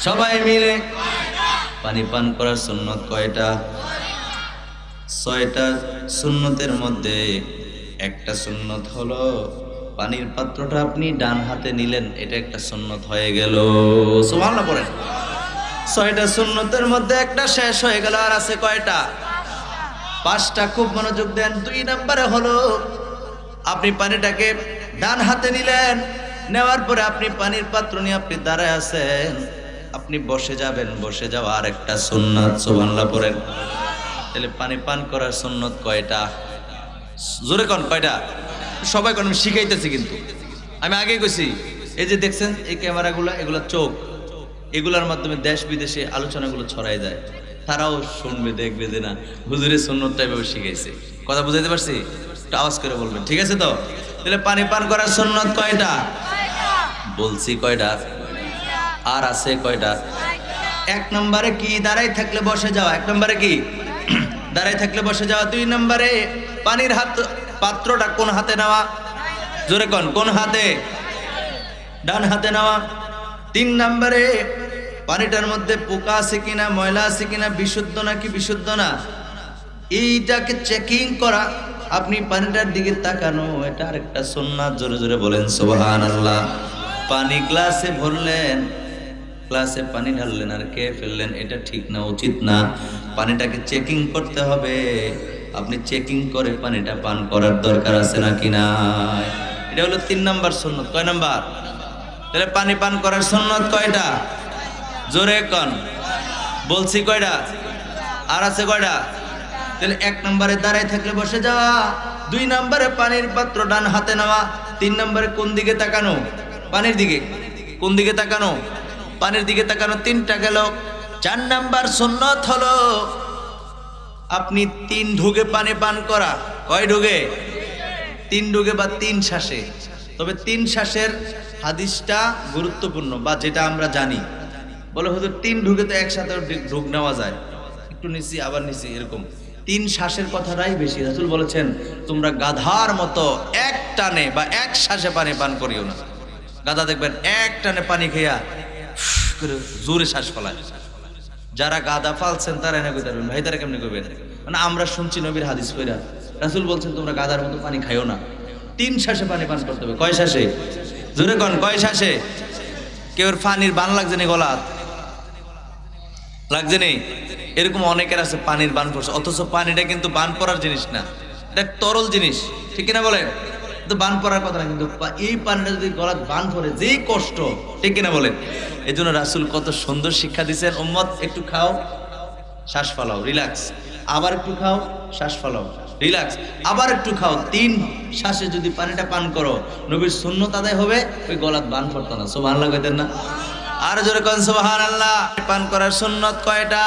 সবাই মিলে। পানি পান করার সুন্নত কয়টা? 6টা সুন্নতের মধ্যে একটা সুন্নত হলো পানির পাত্রটা আপনি ডান হাতে নিলেন, এটা একটা সুন্নত হয়ে গেল। সুবহানাল্লাহ বলেন। 6টা সুন্নতের মধ্যে একটা শেষ হয়ে গেল। আর আছে কয়টা? 5টা। খুব মনোযোগ দেন। 2 নম্বরে হলো আপনি পানিটাকে ডান হাতে নিলেন, নেওয়ার পরে আপনি পানির পাত্র নিয়ে আপনি দাঁড়ায় আছেন, আপনি বসে যাবেন। বসে যাওয়া আর একটা সুন্নাত। সুবহানাল্লাহ পড়েন। তাহলে পানি পান করার সুন্নত কয়টা? জোরে কোন কয়টা? সবাই কোন? আমি শিখাইতেছি কিন্তু, আমি আগেই কইছি। এই যে দেখছেন এই ক্যামেরাগুলো, এগুলো চোখ, এগুলোর মাধ্যমে দেশ বিদেশে আলোচনাগুলো ছড়াই যায়। তারাও শুনবে, দেখবে যে না হুজুরের সুন্নতটা এভাবে শিখাইছে। কথা বুঝাইতে পারছি? একটু আওয়াজ করে বলবেন, ঠিক আছে তো? তাহলে পানি পান করার সুন্নত কয়টা? বলছি কয়টা? আর আছে কয়টা? 1 নম্বরে কি? দাঁড়াই থাকলে বসে যাওয়া। 1 নম্বরে কি? দাঁড়াই থাকলে বসে যাওয়া। 2 নম্বরে পানির পাত্রটা কোন হাতে নেওয়া? জোরে কোন? কোন হাতে? ডান হাতে নেওয়া। 3 নম্বরে পানিটার মধ্যে পোকা আছে কিনা, ময়লা আছে কিনা, বিশুদ্ধ নাকি বিশুদ্ধ না, এইটাকে চেকিং করা। আপনি পানিটার দিকে তাকানো, এটা আরেকটা সুন্নাত। জোরে জোরে বলেন সুবহানাল্লাহ। পানি গ্লাসে ভরলেন, গ্লাসে পানি ঢাললেন আর খেয়ে ফেললেন, এটা ঠিক না, উচিত না। পানিটাকে চেকিং করতে হবে। আপনি চেকিং করে পানিটা পান করার দরকার আছে নাকি না? এটা হলো 3 নম্বর সুন্নত। কয় নাম্বার? তাহলে পানি পান করার সুন্নত কয়টা? জোরে কোন? বলছি কয়টা? আর আছে কয়টা? তাহলে 1 নম্বরে দাঁড়ায় থাকলে বসে যাওয়া, 2 নম্বরে পানির পাত্র ডান হাতে নেওয়া, 3 নম্বরে কোন দিকে তাকানো? পানির দিকে। কোন দিকে তাকানো? পানির দিকে তাকানো। 3টা গেল। 4 নাম্বার সুন্নত হলো আপনি 3 ঢুকে পানি পান করা। কয় ঢুকে? 3 ঢুকে বা 3 শ্বাসে। তবে 3 শ্বাসের হাদিসটা গুরুত্বপূর্ণ, বা যেটা আমরা জানি। বলে হুজুর 3 ঢুকে তো একসাথে ঢুক নেওয়া যায়, একটু নিচি আবার নিচি, এরকম 3 শ্বাসের কথাটাই বেশি। রাসূল বলেছেন তোমরা গাধার মতো এক টানে বা এক শ্বাসে পানি পান করিও না। গাধা দেখবেন এক টানে পানি খেয়া জোরে শ্বাস ফেলায়। যারা গাধা ফালছেন তারা এনে কইতে পারবেন, ভাই তারা কেমনি করবেন? মানে আমরা শুনছি নবীর হাদিস কইরা রাসূল বলছেন তোমরা গাধার মতো পানি খাইও না, 3 শ্বাসে পানি পান করতে হবে। কয় শ্বাসে? জোরে কোন কয় শ্বাসে? কেউ পানির বান লাগছে নি, গলাত লাগছে নি? এরকম অনেকের আছে পানির বান পড়ছে, অথচ পানিটা কিন্তু বান পড়ার জিনিস না, এটা তরল জিনিস, ঠিক কিনা বলেন? তো বান পড়ার কথা না, কিন্তু এই পানিটা যদি গলাত বান পড়ে যেই কষ্ট, ঠিক কিনা বলেন? এই জন্য রাসূল কত সুন্দর শিক্ষা দিচ্ছেন, উম্মত একটু খাও শ্বাস ফালাও রিল্যাক্স, আবার একটু খাও শ্বাস ফালাও রিল্যাক্স, আবার একটু খাও, 3 শ্বাসে যদি পানিটা পান করো নবীর সুন্নত আদায় হবে, ওই গলাত বান পড়তো না। সুবহানাল্লাহ কইতেন না? আর জোরে কোন সুবহানাল্লাহ। পান করার সুন্নত কয়টা?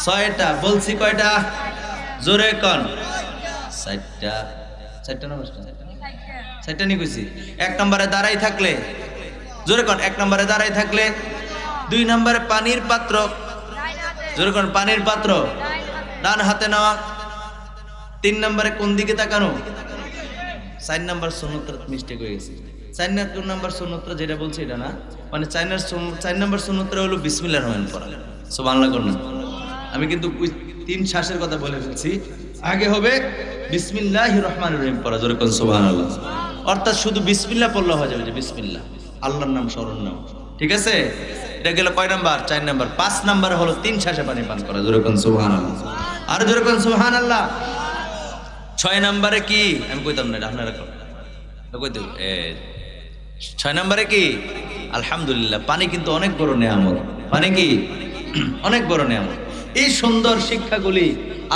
6টা। বলছি কয়টা? জোরে কোন 6টা। 6টা না 5টা? 6টা নি কইছি। 1 নম্বরে দাঁড়াই থাকলে, জোরে কোন 1 নম্বরে দাঁড়াই থাকলে, 2 নম্বরে পানির পাত্র, জোরে কোন পানির পাত্র ডান হাতে নেওয়া, 3 নম্বরে কোন দিকে তাকানো, 4 নম্বর সুন্নত মিস্টেক হয়ে গেছে। 4 নম্বর সুন্নত যেটা বলছে এটা না, মানে 4 নম্বর সুন্নত হলো বিসমিল্লাহির রহমানির রহিম পড়া। সুবহানাল্লাহ করুন। আমি কিন্তু 3 শ্বাসের কথা বলে ফেলছি, আগে হবে বিসমিল্লাহির রহমানির রহিম পড়া। জোরে কোন সুবহানাল্লাহ। অর্থাৎ শুধু বিসমিল্লাহ পড়লে হয়ে যাবে, যে বিসমিল্লাহ আল্লাহর নাম স্মরণ নাও, ঠিক আছে? এটা গেল কয় নাম্বার? 4 নাম্বার। 5 নাম্বার হলো 3 শ্বাসে পানি পান করা। জোরে কোন সুবহানাল্লাহ। আর জোরে কোন সুবহানাল্লাহ। 6 নম্বরে কি? আমি কইতাম না, আপনারা কইতে 6 নম্বরে কি? আলহামদুলিল্লাহ। পানি কিন্তু অনেক বড় নেয়ামত। পানি কি? অনেক বড় নেয়ামত। এই সুন্দর শিক্ষাগুলি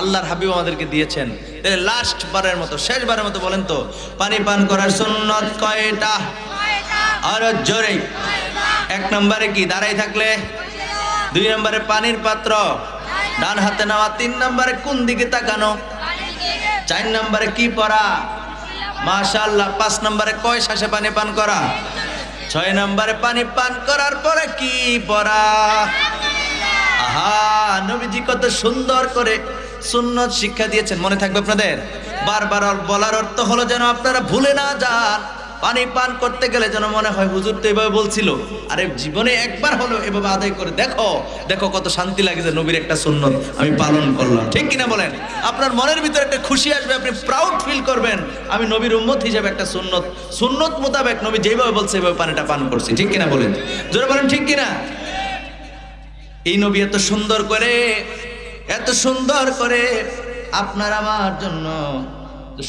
আল্লাহর হাবিব আমাদেরকে দিয়েছেন। তাহলে লাস্ট বারের মতো, শেষবারের মতো বলেন তো, পানি পান করার সুন্নত কয়টা? আর জোরে। 1 নম্বরে কি? দাঁড়াই থাকলে, 2 নম্বরে পানির পাত্র ডান হাতে নেওয়া, 3 নম্বরে কোন দিকে তাকানো, 4 নম্বরে কি পড়া? মাশাআল্লাহ। 5 নম্বরে কয় শ্বাসে পানি পান করা? 6 নম্বরে পানি পান করার পরে কি পড়া? আহা, নবীজি কত সুন্দর করে সুন্নত শিক্ষা দিয়েছেন, মনে থাকবে আপনাদের? বারবার বলার অর্থ হলো যেন আপনারা ভুলে না যান। পানি পান করতে গেলে যেন মনে হয় হুজুর তো এভাবে বলছিল, আরে জীবনে একবার হলো এভাবে আদায় করে দেখো, দেখো কত শান্তি লাগে যে নবীর একটা সুন্নত আমি পালন করলাম, ঠিক কিনা বলেন? আপনার মনের ভিতরে একটা খুশি আসবে, আপনি প্রাউড ফিল করবেন, আমি নবীর উম্মত হিসেবে একটা সুন্নত মোতাবেক নবী যেভাবে বলছে এভাবে পানিটা পান করছি, ঠিক কিনা বলেন? জোরে বলেন ঠিক কিনা? এই নবী এত সুন্দর করে আপনার আমার জন্য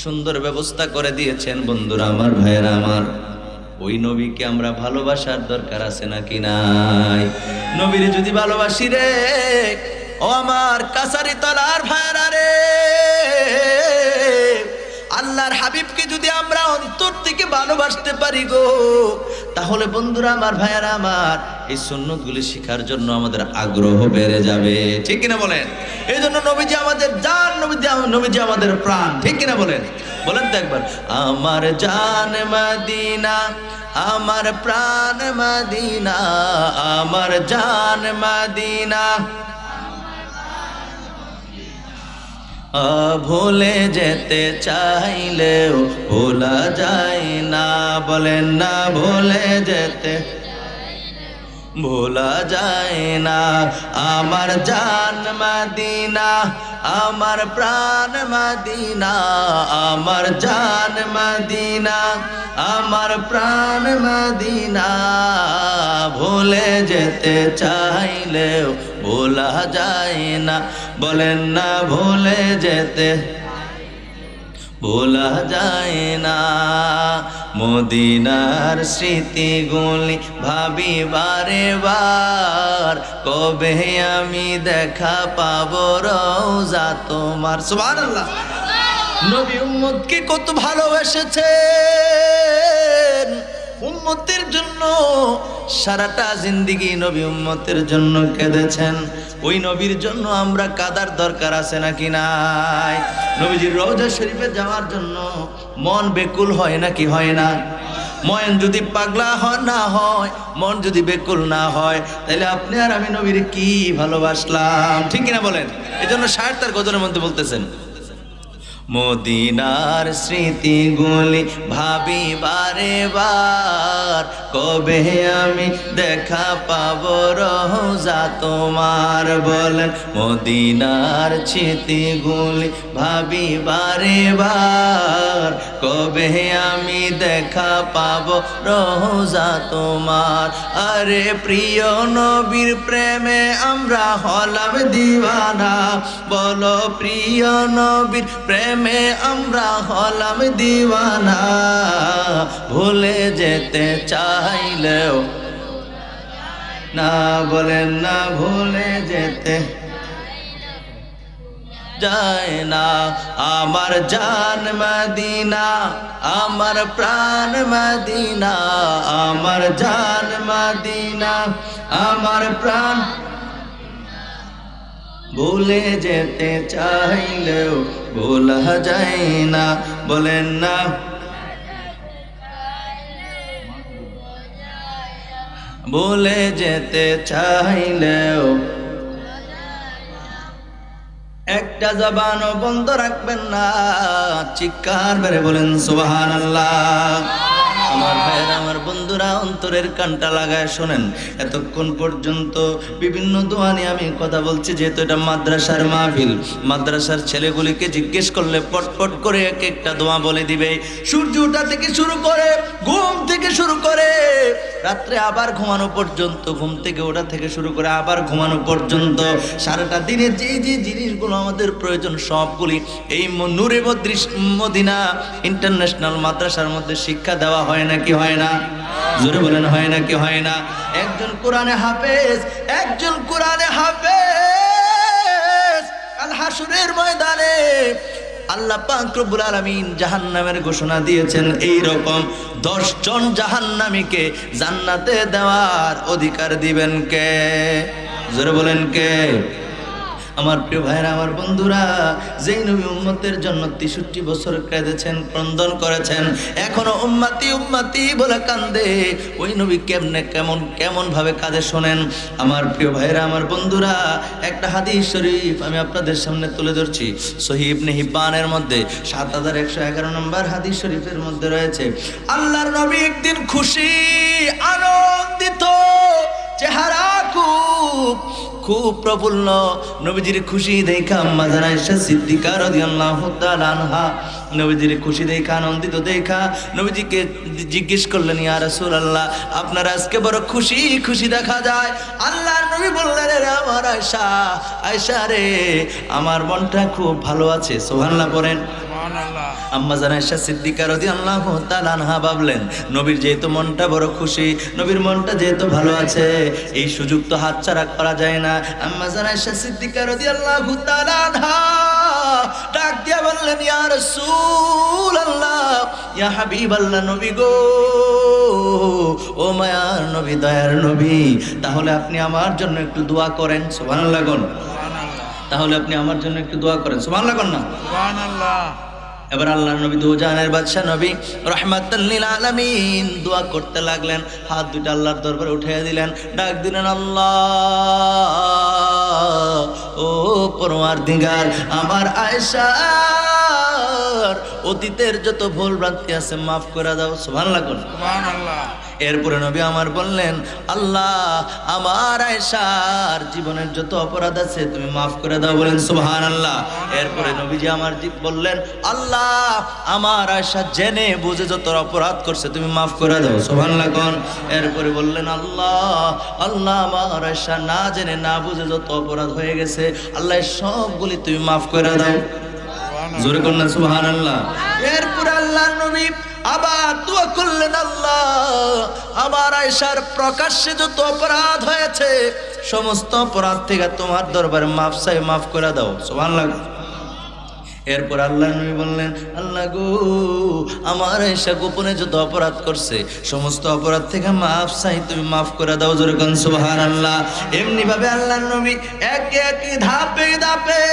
সুন্দর ব্যবস্থা করে দিয়েছেন। বন্ধুরা আমার, ভাইয়েরা আমার, ওই নবীকে আমরা ভালোবাসার দরকার আছে নাকি নাই? নবীরে যদি ভালোবাসি রে, ও আমার কাছারি তলার ভাইয়েরা রে, আল্লাহর হাবিবকে যদি আমরা অন্তর থেকে ভালোবাসতে পারি গো, তাহলে বন্ধুরা আমার, ভাইয়ারা আমার, এই সুন্নতগুলি শেখার জন্য আমাদের আগ্রহ বেড়ে যাবে, ঠিক কিনা বলেন? এই জন্য নবীজি আমাদের জান, নবীজি আমাদের প্রাণ, ঠিক কিনা বলেন? বলেন তো একবার, আমার জান মদিনা, আমার প্রাণ মদিনা, আমার জান মদিনা, ভুলে যেতে চাইলেও ভোলা যায় না। বলেন না, ভুলে যেতে ভোলা যায় না। আমার জান মদিনা, আমার প্রাণ মদিনা, আমার জান মদিনা, আমার প্রাণ মদিনা, ভুলে যেতে চাইলেও ভোলা যায় না। বলেন না, ভুলে যেতে ভোলা যায় না। মদিনার স্মৃতিগুলি ভাবি বারে বার, কবে আমি দেখা পাবো রওজা তোমার। সুবহানাল্লাহ। নবী উম্মতকে কত ভালোবেসেছেন, উম্মতের জন্য সারাটা জিন্দেগি নবী উম্মতের জন্য কেঁদেছেন। ওই নবীর জন্য আমরা কাদার দরকার আছে নাকি নাই? নবীজির রওজা শরীফে যাওয়ার জন্য মন বেকুল হয় নাকি হয় না? মন যদি পাগলা না হয়, মন যদি বেকুল না হয়, তাহলে আপনি আর আমি নবীর কি ভালোবাসলাম, ঠিক কিনা বলেন? এই জন্য শায়ের তার গজলের মধ্যে বলতেছেন, মদিনার স্মৃতিগুলি ভাবি বারে বার, কবে আমি দেখা পাব রোজা তোমার। বলেন মদিনার স্মৃতিগুলি ভাবি বারে বার, কবে আমি দেখা পাব রোজা তোমার। আরে প্রিয় নবীর প্রেমে আমরা হলাম দিওয়ানা, বলো প্রিয় নবীর প্রেমে আমরা হলাম দিওয়ানা। ভুলে যেতে চাইলেও না, বলেন না ভুলে যেতে যায় না। আমার জান মদিনা, আমার প্রাণ মদিনা, আমার জান মদিনা, আমার প্রাণ। ভুলে যেতে চাইলেও ভোলা যায় না, বলেন না ভুলে যেতে চাইলেও। একটা জবানও বন্ধ রাখবেন না, চিৎকার মেরে বলেন সুবহানাল্লাহ। আমার ভাইয়েরা, আমার বন্ধুরা, অন্তরের কানটা লাগায় শোনেন। এতক্ষণ পর্যন্ত বিভিন্ন দোয়া নিয়ে আমি কথা বলছি, যেহেতু এটা মাদ্রাসার মাহফিল। মাদ্রাসার ছেলেগুলিকে জিজ্ঞেস করলে পটপট করে এক একটা দোয়া বলে দিবে। সূর্য ওঠা থেকে শুরু করে, ঘুম থেকে শুরু করে, রাত্রে আবার ঘুমানো পর্যন্ত, ঘুম থেকে ওঠা থেকে শুরু করে আবার ঘুমানো পর্যন্ত, সারাটা দিনে যে যে জিনিসগুলো আমাদের প্রয়োজন সবগুলি এই নূরে মদিনা ইন্টারন্যাশনাল মাদ্রাসার মধ্যে শিক্ষা দেওয়া হয় নাকি হয় না? জোরে বলেন হয় নাকি হয় না? একজন কোরআনে হাফেজ, একজন কোরআনে হাফেজ কাল হাসরের ময়দানে আল্লাহ পাক রব্বুল আলামিন জাহান্নামের ঘোষণা দিয়েছেন। এই রকম 10 জন জাহান্নামীকে জান্নাতে দেওয়ার অধিকার দিবেন কে? জোরে বলেন কে? আমার প্রিয় ভাইরা, আমার বন্ধুরা, যেই নবী উম্মতের জন্য 63 বছর কেঁদেছেন, ক্রন্দন করেছেন, এখনো উম্মতি উম্মতি বলে কান্দে, ওই নবী কেমনে কেমন ভাবে কাঁদে শোনেন। আমার প্রিয় ভাইরা, আমার বন্ধুরা, একটা হাদিস শরীফ আমি আপনাদের সামনে তুলে ধরছি। সহিহ ইবনে হিব্বানের মধ্যে 7111 নম্বর হাদিস শরীফের মধ্যে রয়েছে, আল্লাহর নবী একদিন খুশি, আনন্দিত, চেহারা খুব প্রফুল্ল। নবীজির খুশি দেখা আম্মা জান আয়েশা সিদ্দিকা রাদিয়াল্লাহু তাআলা আনহা নবীজির খুশি দেখা, আনন্দিত দেখা নবীজিকে জিজ্ঞেস করলেন, ইয়া রাসূলুল্লাহ, আপনার আজকে বড় খুশি খুশি দেখা যায়। আল্লাহর নবী বললেন, রে আমার আয়েশা, আয়েশা রে, আমার মনটা খুব ভালো আছে। সুবহানাল্লাহ পড়েন। আম্মা জান আয়েশা সিদ্দিকা রাদিয়াল্লাহু তাআলা আনহা ভাবলেন, নবীর যেহেতু মনটা বড় খুশি, নবীর মনটা যেহেতু ভালো আছে, এই সুযোগ তো হাতছাড়া করা যায় না। আম্মা জান আয়েশা সিদ্দিকা রাদিয়াল্লাহু তাআলা আনহা ডাক দিয়া বললেন, ইয়া রাসূলুল্লাহ, ইয়া হাবিবাল্লাহ, নবী গো, ও মায়ার নবী, দয়ার নবী, তাহলে আপনি আমার জন্য একটু দোয়া করেন। সুবহানাল্লাহ কোন? তাহলে আপনি আমার জন্য একটু দোয়া করেন। সুবহানাল্লাহ কোন না? সুবহানাল্লাহ। এবার আল্লাহর নবী, দুজাহানের বাদশা নবী রাহমাতাল লিল আলামিন, দোয়া করতে লাগলেন। হাত দুটো আল্লাহর দরবারে উঠিয়ে দিলেন, ডাক দিলেন, আল্লাহ, ও পরওয়ারদিগার, আমার আয়েশার অতীতের যত ভুল ভ্রান্তি আছে মাফ করে দাও। সুবহানাল্লাহ কোন? সুবহানাল্লাহ। এরপরে নবী আমার বললেন, আল্লাহ, আমার আয়েশার জীবনের যত অপরাধ আছে তুমি মাফ করে দাও। বলেন সুবহানাল্লাহ। এরপরে নবীজি আমার বললেন, আল্লাহ, আমার আয়েশা জেনে বুঝে যত অপরাধ করছে তুমি মাফ করে দাও। সুবহানাল্লাহ কোন? এরপরে বললেন, আল্লাহ, আল্লাহ, আমার আয়েশা না জেনে না বুঝে যত অপরাধ হয়ে গেছে, আল্লাহ সবগুলি তুমি মাফ করে দাও। জোরে করলেন সুবহানাল্লাহ। এরপরে আল্লাহর নবী আবার দোয়া করলেন, আল্লাহ, আমার আয়েশার প্রকাশ্যে যত অপরাধ হয়েছে সমস্ত অপরাধ থেকে তোমার দরবারে মাফ চাই, মাফ করে দাও। সুবহানাল্লাহ। এরপর আল্লাহ নবী বললেন, আল্লাহ গো, আমার আয়েশা গোপনে যত অপরাধ করছে সমস্ত অপরাধ থেকে মাফ চাই, তুমি মাফ করে দাও। জোরে কোন সুবহানাল্লাহ। এমনি ভাবে আল্লাহ নবী একে একে ধাপে ধাপে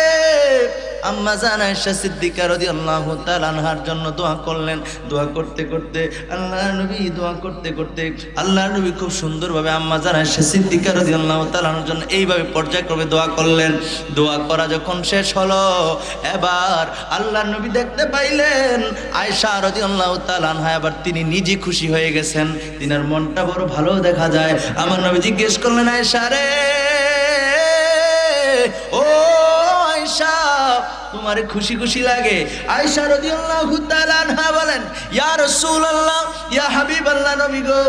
আম্মা জান আয়েশা সিদ্দিকা রাদিয়াল্লাহু তাআলা আনহার জন্য দোয়া করলেন। দোয়া করতে করতে আল্লাহর নবী দোয়া করতে করতে আল্লাহর নবী খুব সুন্দরভাবে আম্মা জান আয়েশা সিদ্দিকা রাদিয়াল্লাহু তাআলা আনহার জন্য এইভাবে পর্যায়ক্রমে দোয়া করলেন। দোয়া করা যখন শেষ হলো, এবার আল্লাহর নবী দেখতে পাইলেন আয়েশা রাদিয়াল্লাহু তাআলা আনহা এবার তিনি নিজে খুশি হয়ে গেছেন, তিনার মনটা বড় ভালো দেখা যায়। আমার নবী জিজ্ঞেস করলেন, আয়েশা রে, ও আয়েশা, তোমারে খুশি খুশি লাগে? আয়েশা রাদিয়াল্লাহু তাআলা আনহা বলেন, ইয়া রাসূলুল্লাহ, ইয়া হাবিবাল্লাহ, নবী গো,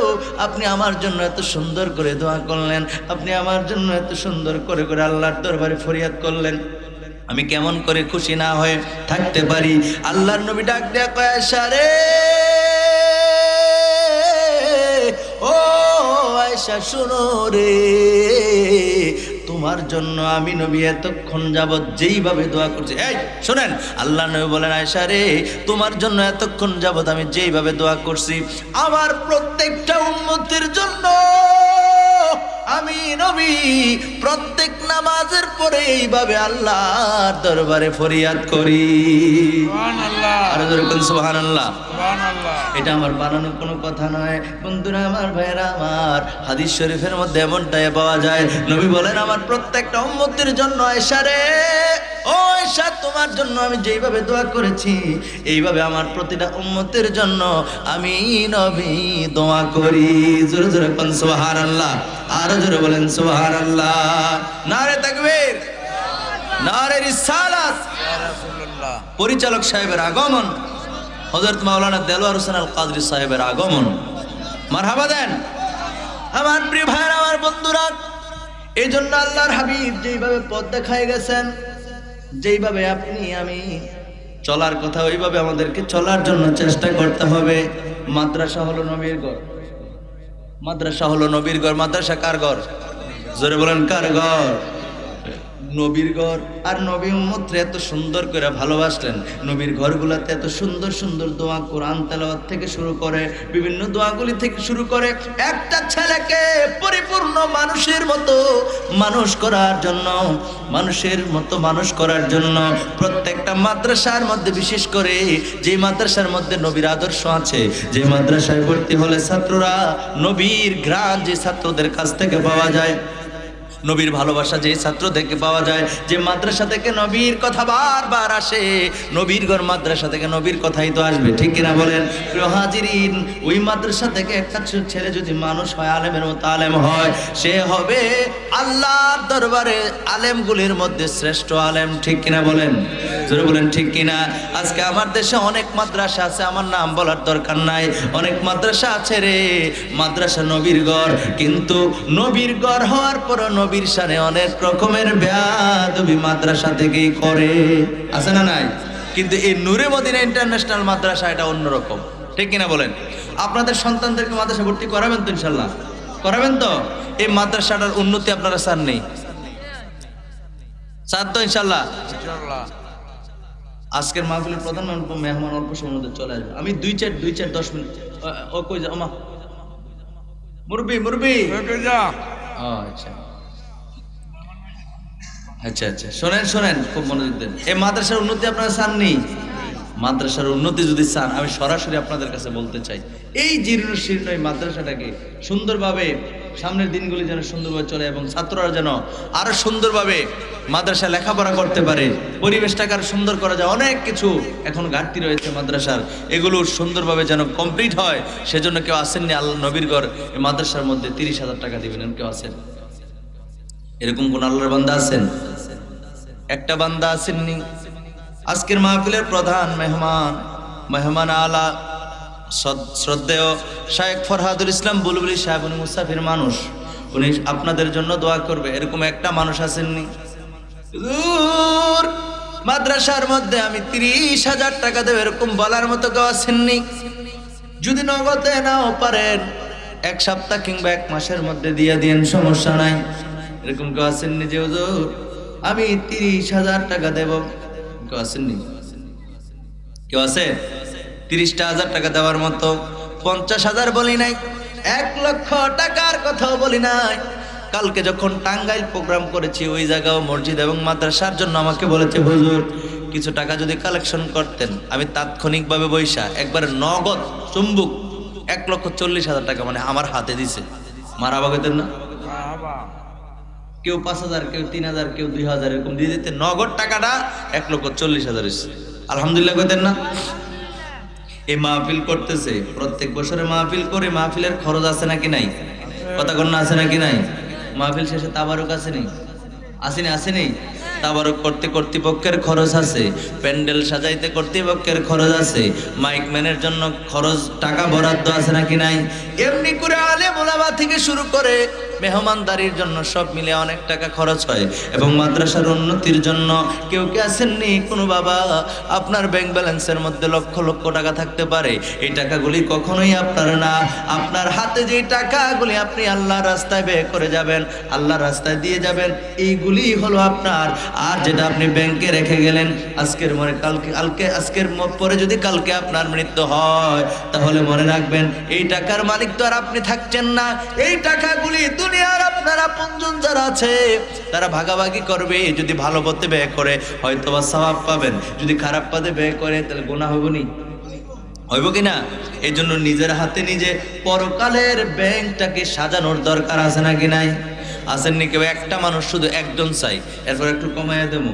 আপনি আমার জন্য এত সুন্দর করে দোয়া করলেন, আপনি আমার জন্য এত সুন্দর করে করে আল্লাহর দরবারে ফরিয়াদ করলেন, আমি কেমন করে খুশি না হয়ে থাকতে পারি? আল্লাহর নবী ডাক দেয়া কয়, আয়েশা রে, ও আয়েশা শোনো রে, তোমার জন্য আমি নবী এতক্ষণ যাবত যেইভাবে দোয়া করছি, এই শোনেন, আল্লাহ নবী বলেন, আয়েশা রে, তোমার জন্য এতক্ষণ যাবত আমি যেইভাবে দোয়া করছি, আমার প্রত্যেকটা উম্মতের জন্য আমি নবী প্রত্যেক নামাজের পরে এইভাবে আল্লাহর দরবারে ফরিয়াদ করি। সুবহানাল্লাহ, আর যেরকম সুবহানাল্লাহ, সুবহানাল্লাহ। এটা আমার বানানো কোনো কথা নয় বন্ধুরা, আমার ভাইরা আমার, হাদিস শরীফের মধ্যে এমনটাই পাওয়া যায়। নবী বলেন, আমার প্রত্যেকটা উম্মতের জন্য আয়েশা রে, ও আয়েশা, তোমার জন্য আমি যেইভাবে দোয়া করেছি এইভাবে আমার প্রতিটা উম্মতের জন্য আমি নবী দোয়া করি। জোরে জোরে বলেন সুবহানাল্লাহ, আরো জোরে বলেন সুবহানাল্লাহ। নারে তাকবীর, নারে রিসালাত। পরিচালক সাহেবের আগমন, হযরত মাওলানা দেলওয়ার হোসেন আল কাদরী সাহেবের আগমন, মারহাবা দেন। আমার প্রিয় ভাইরা, আমার বন্ধুরা, এই জন্য আল্লাহর হাবিব যেইভাবে পথ দেখায় গেছেন, যেইভাবে আপনি আমি চলার কথা ওইভাবে আমাদেরকে চলার জন্য চেষ্টা করতে হবে। মাদ্রাসা হলো নবীর ঘর, মাদ্রাসা হলো নবীর ঘর। মাদ্রাসা কার ঘর? জোরে বলেন, কার ঘর? নবীর ঘর। আর নবী উম্মতরে এত সুন্দর করে ভালোবাসলেন, নবীর ঘরগুলোতে এত সুন্দর সুন্দর দোয়া, কোরআন তেলাওয়াত থেকে শুরু করে বিভিন্ন দোয়াগুলি থেকে শুরু করে একটা ছেলেকে পরিপূর্ণ মানুষের মতো মানুষ করার জন্য, মানুষের মতো মানুষ করার জন্য প্রত্যেকটা মাদ্রাসার মধ্যে, বিশেষ করে যে মাদ্রাসার মধ্যে নবীর আদর্শ আছে, যে মাদ্রাসায় ভর্তি হলে ছাত্ররা নবীর ঘ্রাণ যে ছাত্রদের কাছ থেকে পাওয়া যায়, নবীর ভালোবাসা যে ছাত্র থেকে পাওয়া যায়, যে মাদ্রাসা থেকে নবীর কথা বারবার আসে, নবীর ঘর মাদ্রাসা থেকে নবীর কথাই তো আসবে, ঠিক কিনা বলেন? প্রিয় হাজিরিন, ওই মাদ্রাসা থেকে একটা ছেলে যদি মানুষ হয়, আলেমের মতো আলেম হয়, সে হবে আল্লাহর দরবারে আলেমগুলির মধ্যে শ্রেষ্ঠ আলেম, ঠিক কিনা বলেন? জোরে বলেন, ঠিক কিনা? আজকে আমার দেশে অনেক মাদ্রাসা আছে, আমার নাম বলার দরকার নাই, অনেক মাদ্রাসা আছে রে, মাদ্রাসা নবীর ঘর, কিন্তু নবীর ঘর হওয়ার পর নবীর শানে অনেক রকমের বেয়াদবি মাদ্রাসা থেকেই করে, আছে না নাই? কিন্তু এই নূরে মদিনা ইন্টারন্যাশনাল মাদ্রাসা এটা অন্যরকম, ঠিক কিনা বলেন? আপনাদের সন্তানদেরকে মাদ্রাসা ভর্তি করাবেন তো? ইনশাল্লাহ করাবেন তো? এই মাদ্রাসাটার উন্নতি আপনারা চান নেই? চান তো ইনশাল্লাহ? আজকের মাহফিলের প্রধান মেহমান অল্প সময়ের মধ্যে চলে আসবে। আমি দুই চার 10 মিনিট। ও কই যাও মা? মুরব্বি আচ্ছা আচ্ছা আচ্ছা, শোনেন খুব মনোযোগ দেন। এই মাদ্রাসার উন্নতি আপনারা চাননি? মাদ্রাসার উন্নতি যদি চান, আমি সরাসরি আপনাদের কাছে বলতে চাই, এই জীর্ণ শীর্ণ এই মাদ্রাসাটাকে সুন্দরভাবে, সামনের দিনগুলি যেন সুন্দরভাবে চলে এবং ছাত্ররা যেন আরো সুন্দরভাবে মাদ্রাসা লেখাপড়া করতে পারে, পরিবেশটাকে আরো সুন্দর করা যায়। অনেক কিছু এখন ঘাটতি রয়েছে মাদ্রাসার, এগুলো সুন্দরভাবে যেন কমপ্লিট হয়, সেজন্য কেউ আসেননি আল্লাহ নবীর ঘর এই মাদ্রাসার মধ্যে 30,000 টাকা দিবেন, কেউ আছেন? এরকম কোন আল্লাহর বান্দা আছেন? একটা বান্দা আসেননি। আজকের মাহফিলের প্রধান মেহমান আলা শ্রদ্ধেয় শায়েখ ফরহাদুল ইসলাম বুলবুলি সাহেব, উনি মুসাফির মানুষ, উনি আপনাদের জন্য দোয়া করবে, এরকম একটা মানুষ আসেননি? মাদ্রাসার মধ্যে আমি 30,000 টাকা দেব, এরকম বলার মতো কেউ আসেননি? যদি নগদে নাও পারেন, 1 সপ্তাহ কিংবা 1 মাসের মধ্যে দিয়ে দিন, সমস্যা নাই। এরকম কেউ আসেননি যে হুজুর আমি 30,000 টাকা দেব? কেউ আসেননি? কেউ আছে 30,000 টাকা দেওয়ার মতো? 50,000 বলি নাই, 1 লক্ষ টাকার কথাও বলি নাই। কালকে যখন টাঙ্গাইল প্রোগ্রাম করেছি, ওই জায়গাও মসজিদ এবং মাদ্রাসার জন্য আমাকে বলেছে, হুজুর কিছু টাকা যদি কালেকশন করতেন, আমি তাৎক্ষণিকভাবে বৈশা একবারে নগদ চুম্বুক 1,40,000 টাকা মানে আমার হাতে দিছে, মারা বাগাতেন না? কেউ 5,000, কেউ 3,000, কেউ 2,000 এরকম দিয়ে দিতে, নগদ টাকাটা 1,40,000 হয়েছে। আলহামদুলিল্লাহ কইতেন না? এই মাহফিল করতেছে, প্রত্যেক বছরে মাহফিল করে, মাহফিলের খরচ আছে নাকি নাই? কথা কন্যা আছে নাকি নাই? মাহফিল শেষে তাবারুক আছে নেই? আসেনি আসেনি? তাবারুক করতে কর্তৃপক্ষের খরচ আছে, প্যান্ডেল সাজাইতে কর্তৃপক্ষের খরচ আছে, মাইক ম্যানের জন্য খরচ টাকা বরাদ্দ আছে নাকি নাই? এমনি করে আলেম ওলামা থেকে শুরু করে মেহমানদারির জন্য সব মিলে অনেক টাকা খরচ হয়। এবং মাদ্রাসার উন্নতির জন্য কেউ কে আসেননি কোনো বাবা, আপনার ব্যাংক ব্যালেন্সের মধ্যে লক্ষ লক্ষ টাকা থাকতে পারে, এই টাকাগুলি কখনোই আপনার না। আপনার হাতে যে টাকাগুলি আপনি আল্লাহর রাস্তায় ব্যয় করে যাবেন, আল্লাহর রাস্তায় দিয়ে যাবেন, এইগুলি হলো আপনার। আর যেটা আপনি ব্যাংকে রেখে গেলেন, আজকের মনে আজকের পরে যদি কালকে আপনার মৃত্যু হয়, তাহলে মনে রাখবেন এই টাকার মালিক তো আর আপনি থাকছেন না। এই টাকাগুলি দুনিয়ার আপনার আপনজন যারা আছে তারা ভাগাভাগি করবে। যদি ভালো পথে ব্যয় করে হয়তো বা সওয়াব পাবেন, যদি খারাপ পথে ব্যয় করে তাহলে গুনাহ হইবনি, হইব কিনা? এই জন্য নিজের হাতে নিজে পরকালের ব্যাংকটাকে সাজানোর দরকার আছে নাকি নাই? আসেননি কেউ? একটা মানুষ শুধু একজন চাই, এরপর একটু কমাইয়া দেবো।